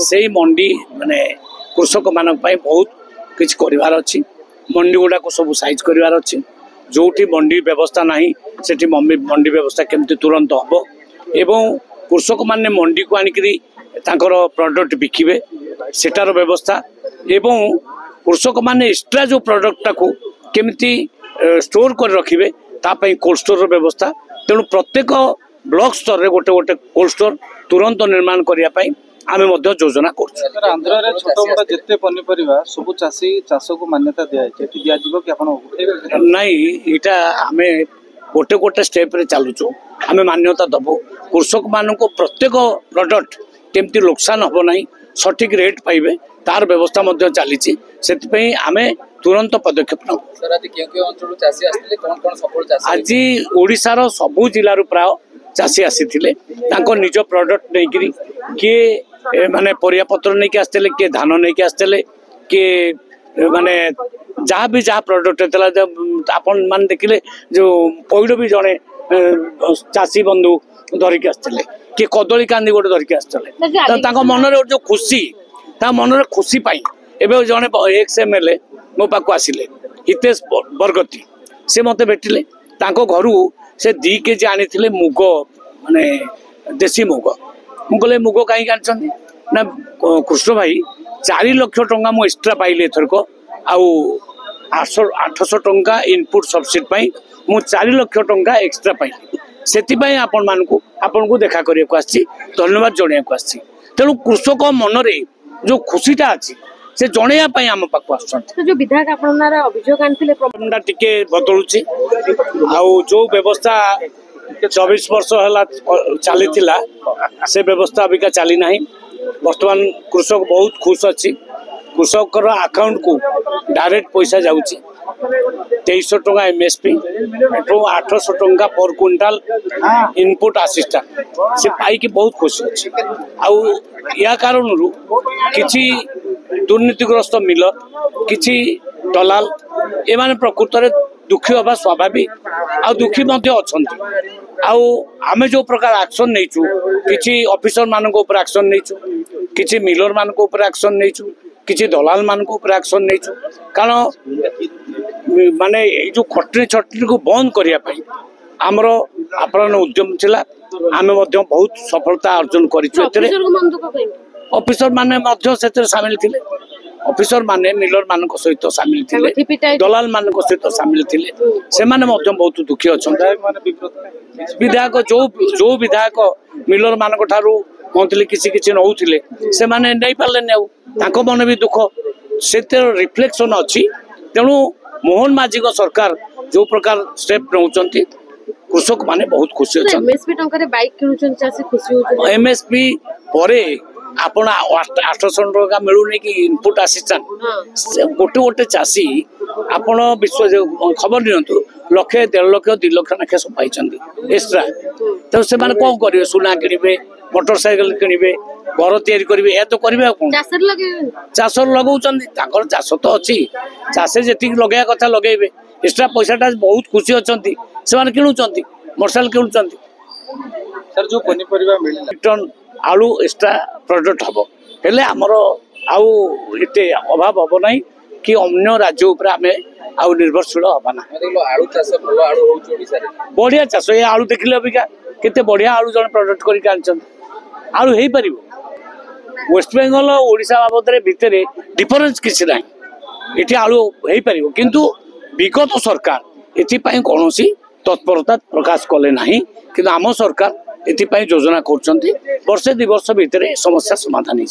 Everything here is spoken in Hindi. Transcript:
से मंडी माने कृषक मान बहुत किसी करार अच्छी मंडी गुड़ा को सब साइज करार अच्छी जो मंडी व्यवस्था नहीं से मंडी व्यवस्था केमती तुरंत हम एवं कृषक माने मंडी को आनिकी प्रोडक्ट बिकिबे सेटार व्यवस्था एवं कृषक माने एक्स्ट्रा जो प्रोडक्ट को केमती स्टोर कर रखिबे तापाई कोल्ड स्टोर व्यवस्था तेणु प्रत्येक ब्लॉक स्तर रे गोटे गोटे कोल्ड स्टोर तुरंत निर्माण करिया पाई आमे मध्य योजना कर आंध्र रे छोट मोटा जत्ते पनीपरिबा सब चासी चाष को मान्यता दिया है एठी दिया जीवो कि आपण नहीं इटा आमे गोटे गोटे स्टेप रे चालुचो आमे मान्यता दबो कृषक मान को प्रत्येक प्रोडक्ट केमती नुकसान हबो नहीं सठिक रेट पाइबे तार व्यवस्था मध्य चली आमे तुरंत पदक्षेप आज ओडिशार सबु जिल्लारू प्राय चाषी आसीथिले तांको निज प्रोडक्ट नहीं किए माने परिया पत्र नहीं के आसते किए धान नहीं के आसते किए माने जहाँ भी जहाँ प्रोडक्ट आपन मान देखिले जो पइड भी जड़े चाषी बंधु धरिक आसते किए कदली कांदी गोटे धरिक आसते मन जो खुशी मन खुशी पाई एवं जड़े एक्स एमएलए मो पाक आसिले हितेश बरगती से मत भेटिले घर से 2 केजी आनी मुग माने देसी मुग मुगले मुग कहीं आनी ना कृष्ण भाई 4 लाख टंका मु एक्स्ट्रा पाइली एथरक आउ 800 टंका इनपुट सब्सिडी मु 4 लाख टंका एक्स्ट्रा पाइली से आपण को देखा करने को धन्यवाद जनवाक आसी तेणु कृषक मनरे जो खुशीटा अच्छी से जनवाई आम पाक जो विधायक अभियोग आनी टिके बदलुची आउ जो व्यवस्था 24 वर्ष है चली से व्यवस्था अबिका चली ना बर्तमान कृषक बहुत खुश अच्छी कृषक अकाउंट को डायरेक्ट पैसा जाऊँगी 2300 टंका एमएसपी 800 टंका पर क्विंटाल इनपुट असिस्टेंट से पाई बहुत खुशी अच्छी आउ या कारण किसी दुर्नीतिग्रस्त मिलर किसी दलाल एमाने प्रकृत में दुखी हवा स्वाभाविक आ दुखी आमे जो प्रकार एक्शन नहीं किसी ऑफिसर मान एक्शन नहीं किसी मिलर मान एक्शन नहीं किसी दलाल मान एक्शन नहीं कारण माने जो खटनी छटनी को बंद करने आमर आप्राण उद्यम थिला आमे बहुत सफलता अर्जन कर ऑफिसर माने सामिल थिले ऑफिसर माने मिलर मान सहित सामिल थिले दलाल मान सहित सामिल थिले से माने बहुत दुखी अच्छा विधायक जो विधायक मिलर मान मंथली किसी किसी नौले से माने नहीं पारे मन भी दुख से रिफ्लेक्शन अच्छी तेणु मोहन माझी सरकार जो प्रकार स्टेप नौ कृषक माने बहुत खुशी अच्छा एमएसपी परे आपण 800 टंका मिलूनी कि इनपुट असिस्टेंट गोटे गोटे चाषी आपण विश्व खबर नियंतु 1 1.5 लाख 2 लाख नाखे सब पाई एक्स्ट्रा तो से माने कौन करेंगे सुना किणवे मोटरसाइकेल किणवे घर तैयारी करेंगे या तो करेंगे चाष लगौर चाष तो अच्छी चाषे जी लगे कथा लगे एक्स्ट्रा पैसाटा बहुत खुशी अच्छा से किणुंट मोटरसाइकेल किणुंट सर जो पनीपरिबा टन आलू एक्स्ट्रा प्रोडक्ट हम हेले आमर आउ एते अभाव हम ना कि अन्य राज्य उपरे आमे आउ निर्भरशील हवा ना आलू चाष बढ़िया चाष ये आलू देखिले अबिका केते बढ़िया आलू जन प्रोडक्ट करके आनछन आलू हेई परिबो वेस्ट बेंगल ओडिशा बाबद भितर डिफरेंस किसी ना ये आलू हेई परिबो किंतु विगत सरकार एथिपाई कौन तत्परता प्रकाश कले ना कि आम सरकार एथिपाई योजना कर वर्षे 2 वर्ष भितर समस्या समाधान हो।